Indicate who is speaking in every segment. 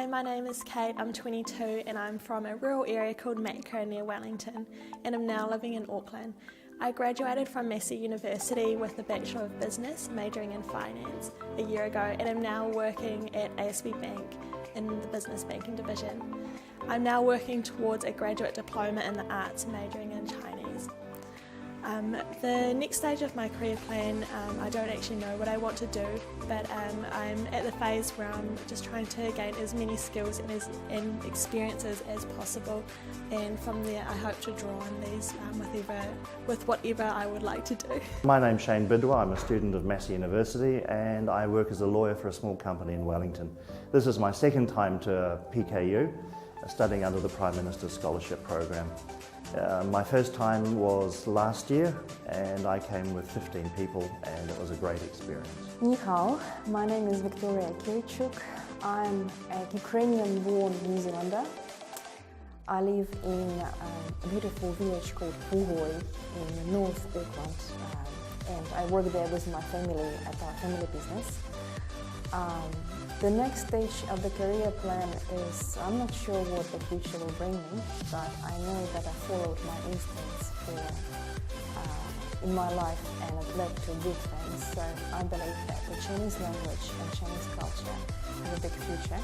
Speaker 1: my name is Kate, I'm 22 and I'm from a rural area called Macro near Wellington and I'm now living in Auckland. I graduated from Massey University with a Bachelor of Business, majoring in Finance, a year ago and am now working at ASB Bank in the Business Banking Division. I'm now working towards a graduate diploma in the arts, majoring in Chinese. The next stage of my career plan, I don't actually know what I want to do, but I'm at the phase where I'm just trying to gain as many skills and experiences as possible, and from there I hope to draw on these with whatever I would like to do.
Speaker 2: My name's Shane Bidwell, I'm a student of Massey University and I work as a lawyer for a small company in Wellington. This is my second time to PKU, studying under the Prime Minsters Scholarship program. My first time was last year and I came with 15 people and it was a great experience.
Speaker 3: Ni hao, my name is Victoria Kirchuk. I'm a Ukrainian-born New Zealander. I live in a beautiful village called Puhoi in North Auckland and I work there with my family at our family business. The next stage of the career plan is, I'm not sure what the future will bring me, but I know that I followed my instincts in my life and it led to good things. So I believe that the Chinese language and Chinese culture have a big future.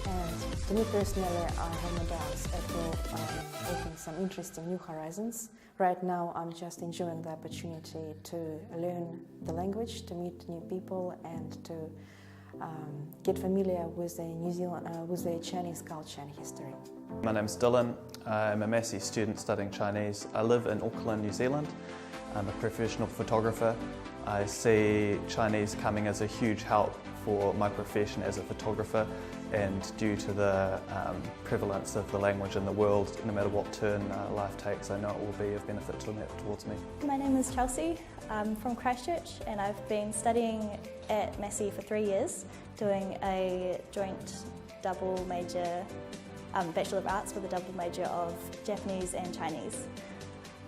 Speaker 3: And to me personally, I have no doubts it will open some interesting new horizons. Right now, I'm just enjoying the opportunity to learn the language, to meet new people and to get familiar with the Chinese culture and history.
Speaker 4: My name's Dylan. I'm a Massey student studying Chinese. I live in Auckland, New Zealand. I'm a professional photographer. I see Chinese coming as a huge help for my profession as a photographer, and due to the prevalence of the language in the world, no matter what turn life takes, I know it will be of benefit towards me.
Speaker 5: My name is Chelsea. I'm from Christchurch and I've been studying at Massey for 3 years, doing a joint double major, Bachelor of Arts with a double major of Japanese and Chinese.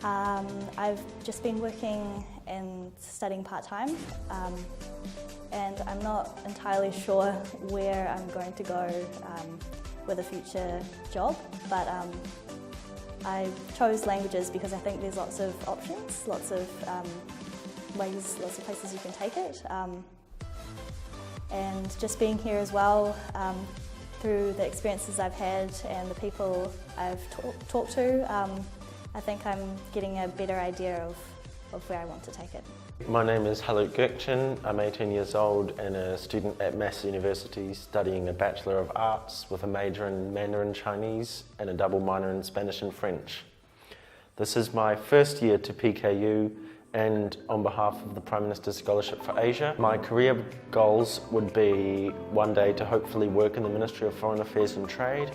Speaker 5: I've just been working and studying part-time and I'm not entirely sure where I'm going to go with a future job, but I chose languages because I think there's lots of options, lots of ways, lots of places you can take it. And just being here as well, through the experiences I've had and the people I've talked to, I think I'm getting a better idea of where I want to take it.
Speaker 6: My name is Haluk Gurkchin. I'm 18 years old and a student at Massey University studying a Bachelor of Arts with a major in Mandarin Chinese and a double minor in Spanish and French. This is my first year to PKU, and on behalf of the Prime Minsters Scholarship for Asia, my career goals would be one day to hopefully work in the Ministry of Foreign Affairs and Trade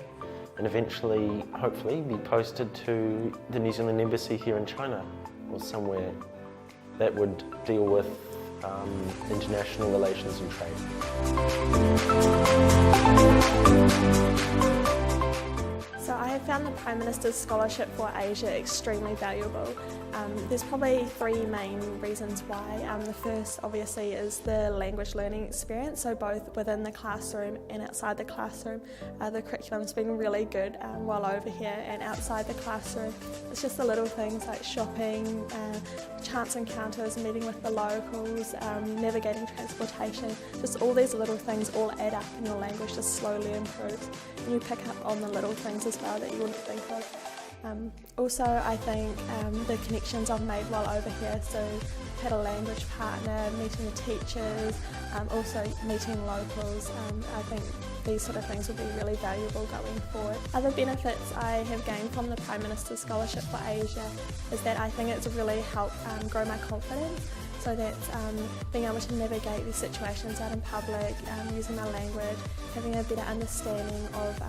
Speaker 6: and eventually, hopefully, be posted to the New Zealand Embassy here in China or somewhere that would deal with international relations and trade.
Speaker 1: So I have found the Prime Minister's Scholarship for Asia extremely valuable. There's probably three main reasons why. The first obviously is the language learning experience, so both within the classroom and outside the classroom. The curriculum's been really good while over here, and outside the classroom it's just the little things like shopping, chance encounters, meeting with the locals, navigating transportation, just all these little things all add up and your language just slowly improves. And you pick up on the little things as well that you wouldn't think of. Also, I think the connections I've made while over here, so I've had a language partner, meeting the teachers, also meeting locals. I think these sort of things will be really valuable going forward. Other benefits I have gained from the Prime Minister's Scholarship for Asia is that I think it's really helped grow my confidence. So that's being able to navigate these situations out in public, using my language, having a better understanding of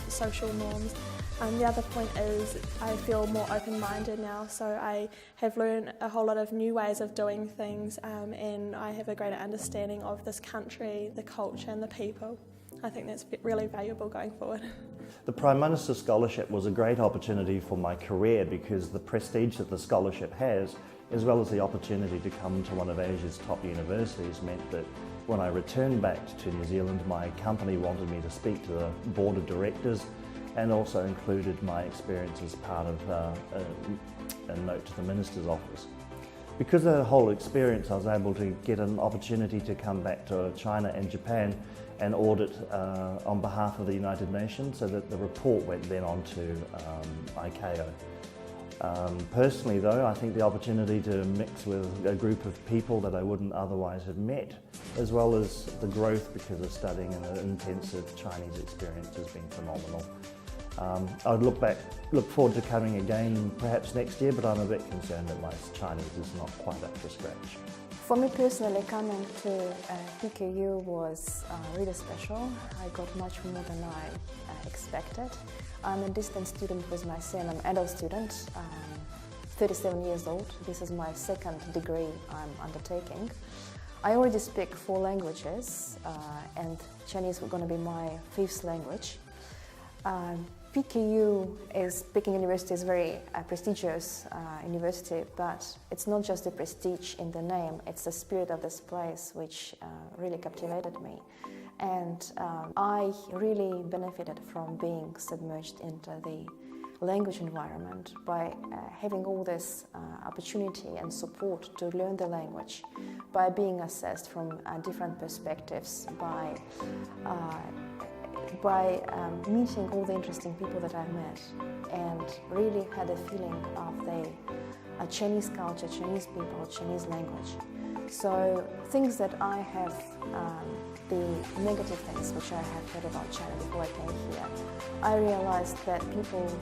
Speaker 1: social norms. The other point is I feel more open-minded now, so I have learned a whole lot of new ways of doing things and I have a greater understanding of this country, the culture and the people. I think that's really valuable going forward.
Speaker 2: The Prime Minister's Scholarship was a great opportunity for my career because the prestige that the scholarship has as well as the opportunity to come to one of Asia's top universities, meant that when I returned back to New Zealand, my company wanted me to speak to the board of directors, and also included my experience as part of a note to the minister's office. Because of the whole experience, I was able to get an opportunity to come back to China and Japan and audit on behalf of the United Nations, so that the report went then on to ICAO. Personally though, I think the opportunity to mix with a group of people that I wouldn't otherwise have met, as well as the growth because of studying an intensive Chinese experience, has been phenomenal. I would look forward to coming again perhaps next year, but I'm a bit concerned that my Chinese is not quite up to scratch.
Speaker 3: For me personally, coming to PKU was really special. I got much more than I expected. I'm a distance student with my son. I'm an adult student, 37 years old. This is my second degree I'm undertaking. I already speak 4 languages, and Chinese is going to be my 5th language. PKU Peking University is a very prestigious university, but it's not just the prestige in the name, it's the spirit of this place which really captivated me. And I really benefited from being submerged into the language environment by having all this opportunity and support to learn the language, by being assessed from different perspectives, by meeting all the interesting people that I met, and really had a feeling of the Chinese culture, Chinese people, Chinese language. So things that I have, the negative things which I have heard about China before I came here, I realized that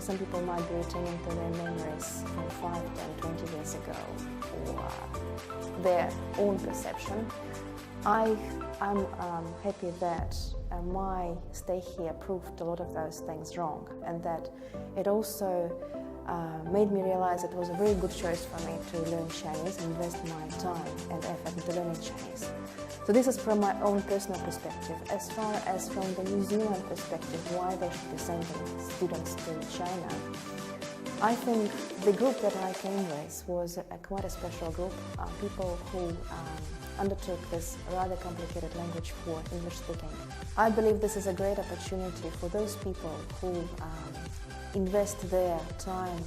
Speaker 3: some people might be returning to their memories from 5, 10, 20 years ago, or their own perception. I'm happy that my stay here proved a lot of those things wrong, and that it also made me realize it was a very good choice for me to learn Chinese and invest my time and effort into learning Chinese. So this is from my own personal perspective. As far as from the New Zealand perspective, why they should be sending students to China, I think the group that I came with was quite a special group, people who undertook this rather complicated language for English speaking. I believe this is a great opportunity for those people who invest their time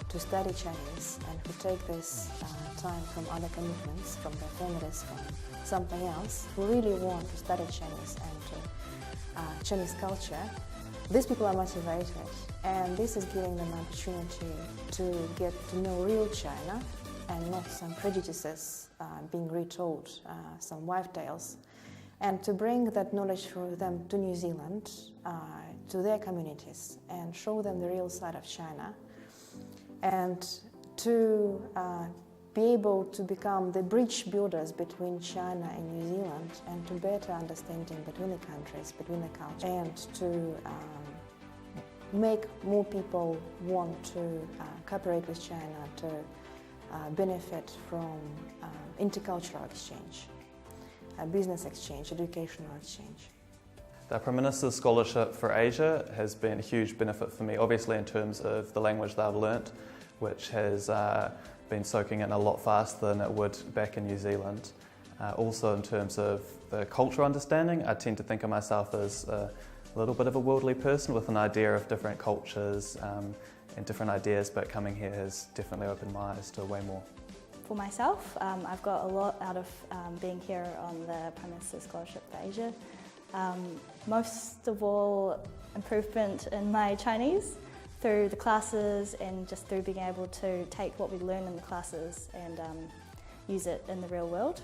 Speaker 3: to study Chinese and who take this time from other commitments, from their families, from something else, who really want to study Chinese and Chinese culture. These people are motivated, and this is giving them an opportunity to get to know real China and not some prejudices being retold, some wife tales, and to bring that knowledge for them to New Zealand, to their communities, and show them the real side of China, and to be able to become the bridge builders between China and New Zealand, and to better understanding between the countries, between the cultures, and to make more people want to cooperate with China, to benefit from intercultural exchange, business exchange, educational exchange.
Speaker 4: The Prime Minsters Scholarship for Asia has been a huge benefit for me, obviously in terms of the language that I've learnt, which has been soaking in a lot faster than it would back in New Zealand. Also in terms of the cultural understanding, I tend to think of myself as a little bit of a worldly person with an idea of different cultures and different ideas, but coming here has definitely opened my eyes to way more.
Speaker 5: For myself, I've got a lot out of being here on the Prime Minsters Scholarship for Asia. Most of all, improvement in my Chinese through the classes and just through being able to take what we learn in the classes and use it in the real world.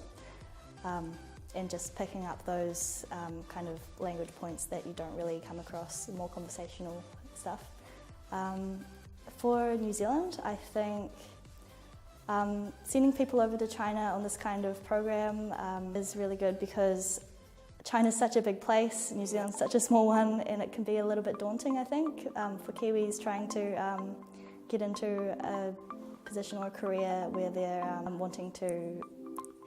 Speaker 5: And just picking up those kind of language points that you don't really come across, more conversational stuff. For New Zealand, I think sending people over to China on this kind of program is really good, because China's such a big place, New Zealand's such a small one, and it can be a little bit daunting, I think, for Kiwis trying to get into a position or a career where they're wanting to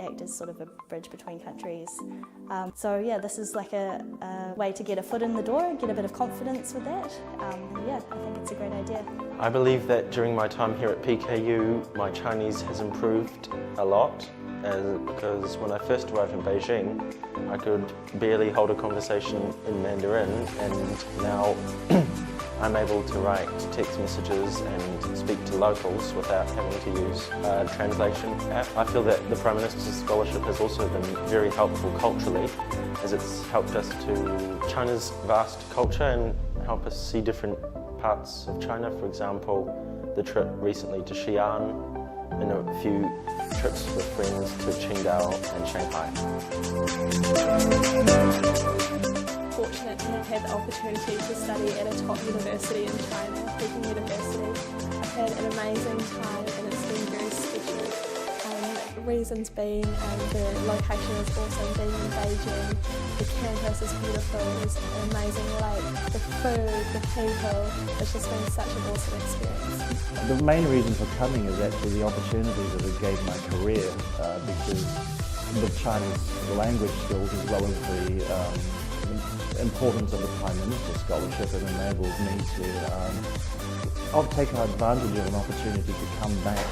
Speaker 5: act as sort of a bridge between countries. So yeah, this is like a way to get a foot in the door, get a bit of confidence with that. Yeah, I think it's a great idea.
Speaker 6: I believe that during my time here at PKU, my Chinese has improved a lot, because when I first arrived in Beijing, I could barely hold a conversation in Mandarin, and now I'm able to write text messages and speak to locals without having to use a translation app. I feel that the Prime Minsters Scholarship has also been very helpful culturally, as it's helped us to China's vast culture and help us see different parts of China. For example, the trip recently to Xi'an, and a few trips with friends to Qingdao and Shanghai.
Speaker 1: Fortunate to have had the opportunity to study at a top university in China, Peking University. I've had an amazing time and it's been very special. Reasons being the location is awesome, being in Beijing, the campus is beautiful, there's an amazing lake, the food, the people, it's just been such an awesome experience.
Speaker 2: The main reason for coming is actually the opportunity that it gave my career, because the Chinese language skills as well as the importance of the Prime Minsters Scholarship, it enabled me to take advantage of an opportunity to come back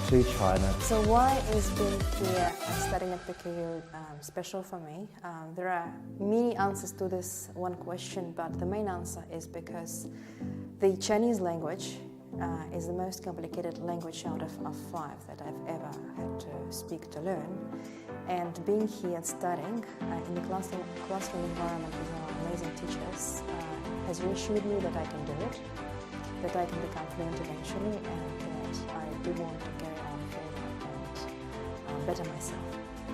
Speaker 2: to China.
Speaker 3: So why is being here and studying at PKU special for me? There are many answers to this one question, but the main answer is because the Chinese language is the most complicated language out of 5 that I've ever had to speak to learn. And being here and studying in the classroom environment with our amazing teachers has reassured me that I can do it, that I can become fluent eventually, and that I do want to carry on forward and better myself.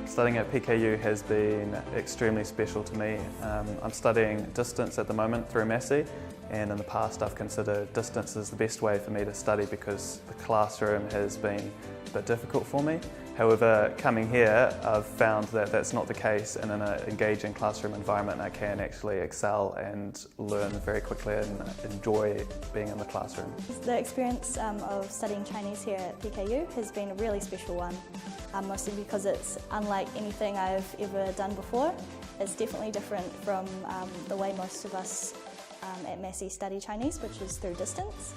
Speaker 4: Studying at PKU has been extremely special to me. I'm studying distance at the moment through Massey, and in the past I've considered distance as the best way for me to study because the classroom has been a bit difficult for me. However, coming here I've found that that's not the case, and in an engaging classroom environment I can actually excel and learn very quickly and enjoy being in the classroom.
Speaker 5: The experience of studying Chinese here at PKU has been a really special one, mostly because it's unlike anything I've ever done before. It's definitely different from the way most of us at Massey study Chinese, which is through distance.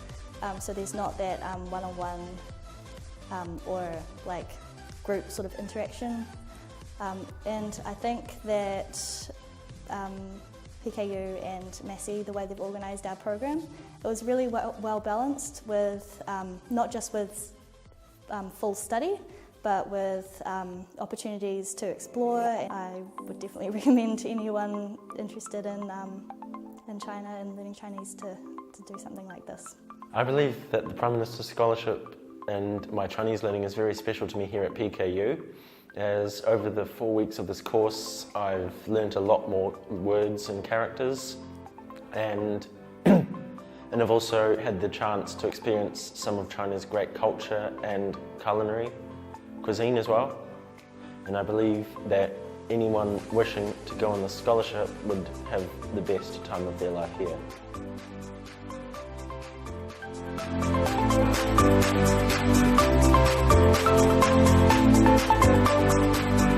Speaker 5: So there's not that one-on-one or like group sort of interaction, and I think that PKU and Massey, the way they've organised our program, it was really well balanced with not just with full study, but with opportunities to explore. I would definitely recommend to anyone interested in China and learning Chinese to do something like this.
Speaker 6: I believe that the Prime Minsters Scholarship and my Chinese learning is very special to me here at PKU, as over the 4 weeks of this course I've learnt a lot more words and characters, and I've also had the chance to experience some of China's great culture and culinary cuisine as well. And I believe that anyone wishing to go on the scholarship would have the best time of their life here.
Speaker 3: Thank you.